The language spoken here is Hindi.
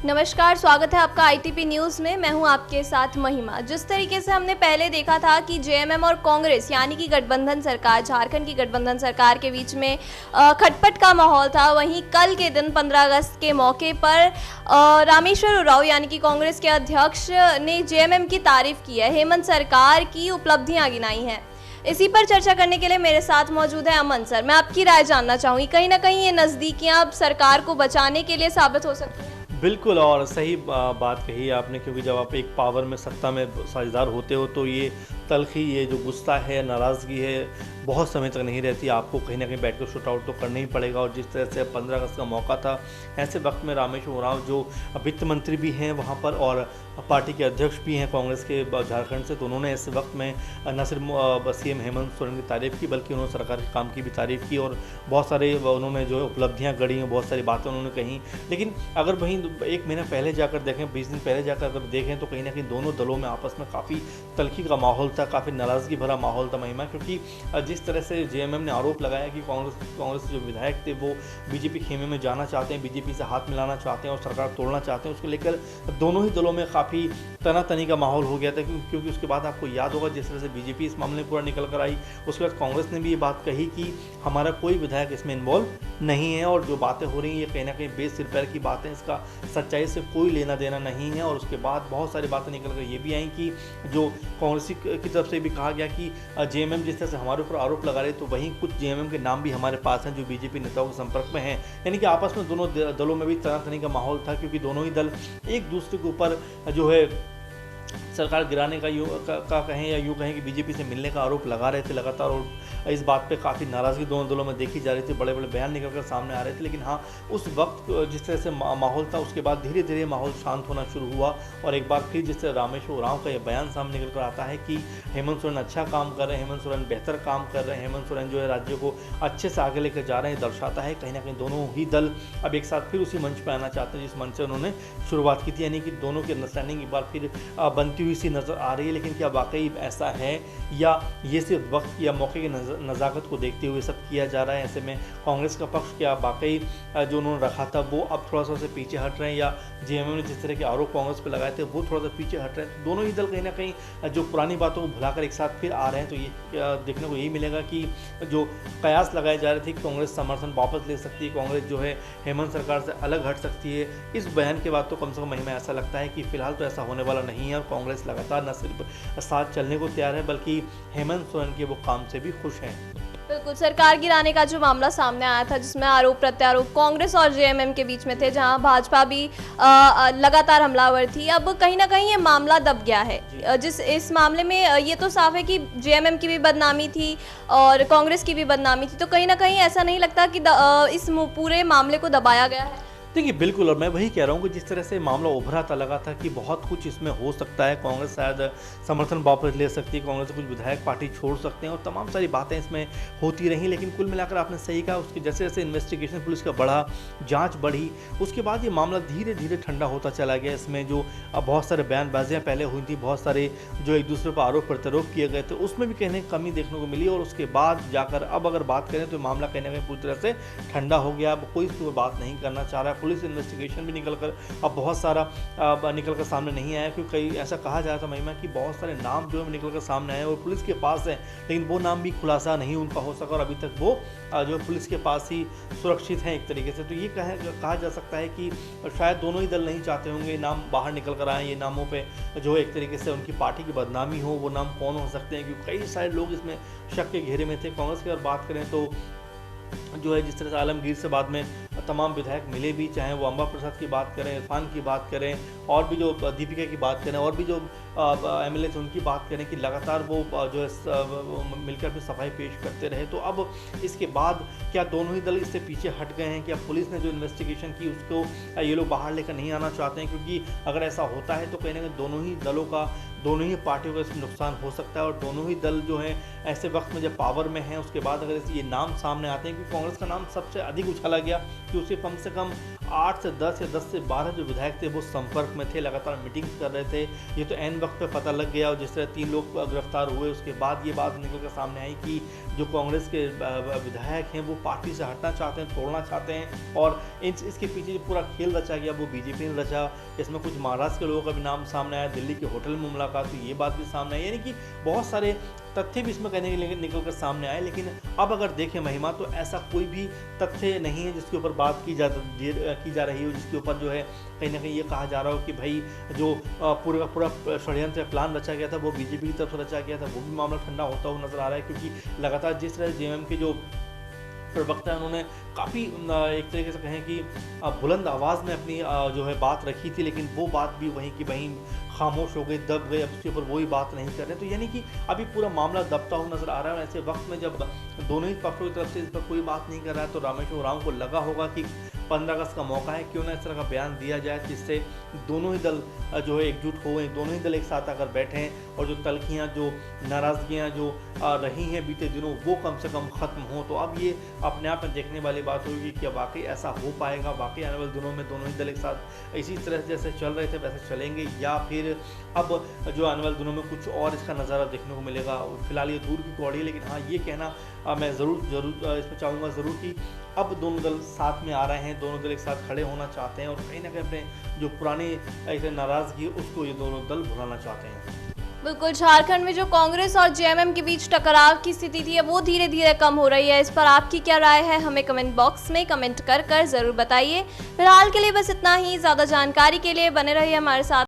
नमस्कार, स्वागत है आपका आईटीपी न्यूज़ में। मैं हूं आपके साथ महिमा। जिस तरीके से हमने पहले देखा था कि जेएमएम और कांग्रेस यानी कि गठबंधन सरकार, झारखंड की गठबंधन सरकार के बीच में खटपट का माहौल था, वहीं कल के दिन 15 अगस्त के मौके पर रामेश्वर उरांव यानी कि कांग्रेस के अध्यक्ष ने जेएमएम की तारीफ की है, हेमंत सरकार की उपलब्धियाँ गिनाई हैं। इसी पर चर्चा करने के लिए मेरे साथ मौजूद है अमन सर। मैं आपकी राय जानना चाहूँगी, कहीं ना कहीं ये नज़दीकियाँ अब सरकार को बचाने के लिए साबित हो सकती हैं? बिल्कुल, और सही बात कही आपने, क्योंकि जब आप एक पावर में, सत्ता में साझेदार होते हो तो ये तलखी, ये जो गुस्सा है, नाराज़गी है, बहुत समय तक नहीं रहती। आपको कहीं ना कहीं बैठ कर शूट आउट तो करना ही पड़ेगा। और जिस तरह से 15 अगस्त का मौका था, ऐसे वक्त में रामेश्वर उरांव जो वित्त मंत्री भी हैं वहाँ पर और पार्टी के अध्यक्ष भी हैं कांग्रेस के झारखंड से, तो उन्होंने ऐसे वक्त में न सिर्फ सीएम हेमंत सोरेन की तारीफ़ की, बल्कि उन्होंने सरकार के काम की भी तारीफ़ की और बहुत सारे उन्होंने जो उपलब्धियाँ गढ़ी हैं, बहुत सारी बातें उन्होंने कहीं। लेकिन अगर वहीं एक महीना पहले जाकर देखें, 20 दिन पहले जाकर अगर देखें, तो कहीं ना कहीं दोनों दलों में आपस में काफ़ी तलखी का माहौल था, काफ़ी नाराज़गी भरा माहौल था महिमा। क्योंकि जिस तरह से जेएमएम ने आरोप लगाया कि कांग्रेस जो विधायक थे वो बीजेपी खेमे में जाना चाहते हैं, बीजेपी से हाथ मिलाना चाहते हैं और सरकार तोड़ना चाहते हैं, उसको लेकर दोनों ही दलों में काफ़ी तनातनी का माहौल हो गया था। क्योंकि उसके बाद आपको याद होगा जिस तरह से बीजेपी इस मामले में पूरा निकल कर आई, उसके बाद कांग्रेस ने भी ये बात कही कि हमारा कोई विधायक इसमें इन्वॉल्व नहीं है और जो बातें हो रही हैं ये कहीं ना कहीं बेसिर पैर की बातें, इसका सच्चाई से कोई लेना देना नहीं है। और उसके बाद बहुत सारी बातें निकल कर ये भी आई कि जो कांग्रेस की तरफ से भी कहा गया कि जेएमएम जिस तरह से हमारे ऊपर आरोप लगा रहे, तो वहीं कुछ जेएमएम के नाम भी हमारे पास हैं जो बीजेपी नेताओं के संपर्क में हैं। यानी कि आपस में दोनों दलों में भी तनातनी का माहौल था, क्योंकि दोनों ही दल एक दूसरे के ऊपर जो है सरकार गिराने का कहें या यूँ कहें कि बीजेपी से मिलने का आरोप लगा रहे थे लगातार। और इस बात पे काफ़ी नाराज़गी दोनों दलों में देखी जा रही थी, बड़े बड़े बयान निकल कर सामने आ रहे थे। लेकिन हाँ, उस वक्त जिस तरह से माहौल था, उसके बाद धीरे धीरे माहौल शांत होना शुरू हुआ और एक बार फिर जिस तरह रामेश्वर उरांव का ये बयान सामने निकल कर आता है कि हेमंत सोरेन अच्छा काम कर रहे हैं, हेमंत सोरेन बेहतर काम कर रहे हैं, हेमंत सोरेन जो है राज्य को अच्छे से आगे लेकर जा रहे हैं, दर्शाता है कहीं ना कहीं दोनों ही दल अब एक साथ फिर उसी मंच पर आना चाहते हैं जिस मंच से उन्होंने शुरुआत की थी। यानी कि दोनों की अंडरस्टैंडिंग एक बार फिर बनती हुई सी नज़र आ रही है। लेकिन क्या वाकई ऐसा है या ये सिर्फ वक्त या मौके की नज़ाकत को देखते हुए सब किया जा रहा है? ऐसे में कांग्रेस का पक्ष क्या वाकई जो उन्होंने रखा था वो अब थोड़ा सा उससे पीछे हट रहे हैं, या जेएमएम ने जिस तरह के आरोप कांग्रेस पर लगाए थे वो थोड़ा सा पीछे हट रहे हैं? तो दोनों ही दल कहीं ना कहीं जो पुरानी बातों को भुलाकर एक साथ फिर आ रहे हैं। तो ये देखने को यही मिलेगा कि जो कयास लगाए जा रहे थे कि कांग्रेस समर्थन वापस ले सकती है, कांग्रेस जो है हेमंत सरकार से अलग हट सकती है, इस बयान के बाद तो कम से कम महिमा ऐसा लगता है कि फिलहाल तो ऐसा होने वाला नहीं है। और कांग्रेस लगातार न सिर्फ साथ चलने को तैयार है बल्कि हेमंत सोरेन के वो काम से भी खुश हैं। बिल्कुल, सरकार गिराने का जो मामला सामने आया था जिसमें आरोप प्रत्यारोप कांग्रेस और जेएमएम के बीच में थे, जहां भाजपा भी लगातार हमलावर थी, अब कहीं ना कहीं ये मामला दब गया है। इस मामले में ये तो साफ है कि जेएमएम की भी बदनामी थी और कांग्रेस की भी बदनामी थी, तो कहीं ना कहीं ऐसा नहीं लगता कि इस पूरे मामले को दबाया गया है? देखिए बिल्कुल, और मैं वही कह रहा हूँ कि जिस तरह से मामला उभरा था, लगा था कि बहुत कुछ इसमें हो सकता है, कांग्रेस शायद समर्थन वापस ले सकती है, कांग्रेस कुछ विधायक पार्टी छोड़ सकते हैं और तमाम सारी बातें इसमें होती रहीं। लेकिन कुल मिलाकर आपने सही कहा, उसकी जैसे जैसे इन्वेस्टिगेशन पुलिस का बढ़ा, जांच बढ़ी, उसके बाद ये मामला धीरे धीरे ठंडा होता चला गया। इसमें जो बहुत सारे बयानबाजियाँ पहले हुई थी, बहुत सारे जो एक दूसरे पर आरोप प्रत्यारोप किए गए थे, उसमें भी कहीं कमी देखने को मिली। और उसके बाद जाकर अब अगर बात करें तो मामला कहीं ना कहीं पूरी तरह से ठंडा हो गया। अब कोई इस पर बात नहीं करना चाह रहा है। पुलिस इन्वेस्टिगेशन भी निकलकर अब बहुत सारा निकलकर सामने नहीं आया, क्योंकि कई ऐसा कहा जा रहा था महिमा कि बहुत सारे नाम जो है निकलकर सामने आए और पुलिस के पास है, लेकिन वो नाम भी खुलासा नहीं उनका हो सका और अभी तक वो जो पुलिस के पास ही सुरक्षित हैं एक तरीके से। तो ये कहा जा सकता है कि शायद दोनों ही दल नहीं चाहते होंगे नाम बाहर निकल कर आए, ये नामों पे जो एक तरीके से उनकी पार्टी की बदनामी हो। वो नाम कौन हो सकते हैं, क्योंकि कई सारे लोग इसमें शक के घेरे में थे। कांग्रेस की अगर बात करें तो जो है जिस तरह से आलमगीर से बाद में तमाम विधायक मिले भी, चाहे वो अम्बा प्रसाद की बात करें, इरफान की बात करें, और भी जो दीपिका की बात करें, और भी जो एमएलए थे उनकी बात करें कि लगातार वो जो है मिलकर अपनी सफाई पेश करते रहे। तो अब इसके बाद क्या दोनों ही दल इससे पीछे हट गए हैं? क्या पुलिस ने जो इन्वेस्टिगेशन की उसको ये लोग बाहर लेकर नहीं आना चाहते हैं? क्योंकि अगर ऐसा होता है तो कहीं ना कहीं दोनों ही दलों का, दोनों ही पार्टियों का इसमें नुकसान हो सकता है। और दोनों ही दल जो है ऐसे वक्त में जब पावर में हैं, उसके बाद अगर ये नाम सामने आते हैं, क्योंकि कांग्रेस का नाम सबसे अधिक उछाला गया कि उसे कम से कम 8 से 10 या 10 से 12 जो विधायक थे वो संपर्क में थे, लगातार मीटिंग्स कर रहे थे। ये तो ऐन वक्त पे पता लग गया और जिस तरह 3 लोग गिरफ्तार हुए उसके बाद ये बात निकल कर सामने आई कि जो कांग्रेस के विधायक हैं वो पार्टी से हटना चाहते हैं, तोड़ना चाहते हैं और इसके पीछे जो पूरा खेल रचा गया वो बीजेपी ने रचा। इसमें कुछ महाराष्ट्र के लोगों का भी नाम सामने आया, दिल्ली के होटल में मुलाकात हुई, ये बात भी सामने आई, यानी कि बहुत सारे तथ्य भी इसमें कहने के लिए निकल कर सामने आए। लेकिन अब अगर देखें महिमा, तो ऐसा कोई भी तथ्य नहीं है जिसके ऊपर बात की जा रही हो, जिसके ऊपर जो है कहीं ना कहीं ये कहा जा रहा हो कि भाई जो पूरा का पूरा षड्यंत्र प्लान रचा गया था वो बीजेपी की तरफ से रचा गया था, वो भी मामला ठंडा होता हुआ नजर आ रहा है। क्योंकि लगातार जिस तरह जेएमएम के जो प्रवक्ता है उन्होंने काफ़ी एक तरीके से कहें कि बुलंद आवाज़ में अपनी जो है बात रखी थी, लेकिन वो बात भी वहीं की वहीं खामोश हो गई, दब गई, अब उसके ऊपर वही बात नहीं कर रहे। तो यानी कि अभी पूरा मामला दबता हुआ नजर आ रहा है। ऐसे वक्त में जब दोनों ही पक्षों की तरफ से इस पर कोई बात नहीं कर रहा है तो रामेश्वर उरांव को लगा होगा कि 15 अगस्त का मौका है, क्यों ना इस तरह का बयान दिया जाए जिससे दोनों ही दल जो है एकजुट हो गए, दोनों ही दल एक साथ आकर बैठें और जो तलखियाँ, जो नाराज़गियाँ जो रही हैं बीते दिनों वो कम से कम ख़त्म हो। तो अब ये अपने आप में देखने वाली बात होगी कि वाकई ऐसा हो पाएगा, वाकई आने वाले दिनों में दोनों ही दल एक साथ इसी तरह से जैसे चल रहे थे वैसे चलेंगे, या फिर अब जो आने वाले दिनों में कुछ और इसका नज़ारा देखने को मिलेगा। फिलहाल ये दूर की कौड़ी है, लेकिन हाँ ये कहना मैं ज़रूर इसमें चाहूँगा ज़रूर कि अब दोनों दल साथ में आ रहे हैं, दोनों दल एक साथ खड़े होना चाहते हैं और कहीं ना कहीं अपने जो पुरानी ऐसे नाराज़गी उसको ये दोनों दल भुलाना चाहते हैं। बिल्कुल, झारखंड में जो कांग्रेस और जेएमएम के बीच टकराव की स्थिति थी वो धीरे धीरे कम हो रही है। इस पर आपकी क्या राय है, हमें कमेंट बॉक्स में कमेंट कर ज़रूर बताइए। फिलहाल के लिए बस इतना ही। ज़्यादा जानकारी के लिए बने रहिए हमारे साथ।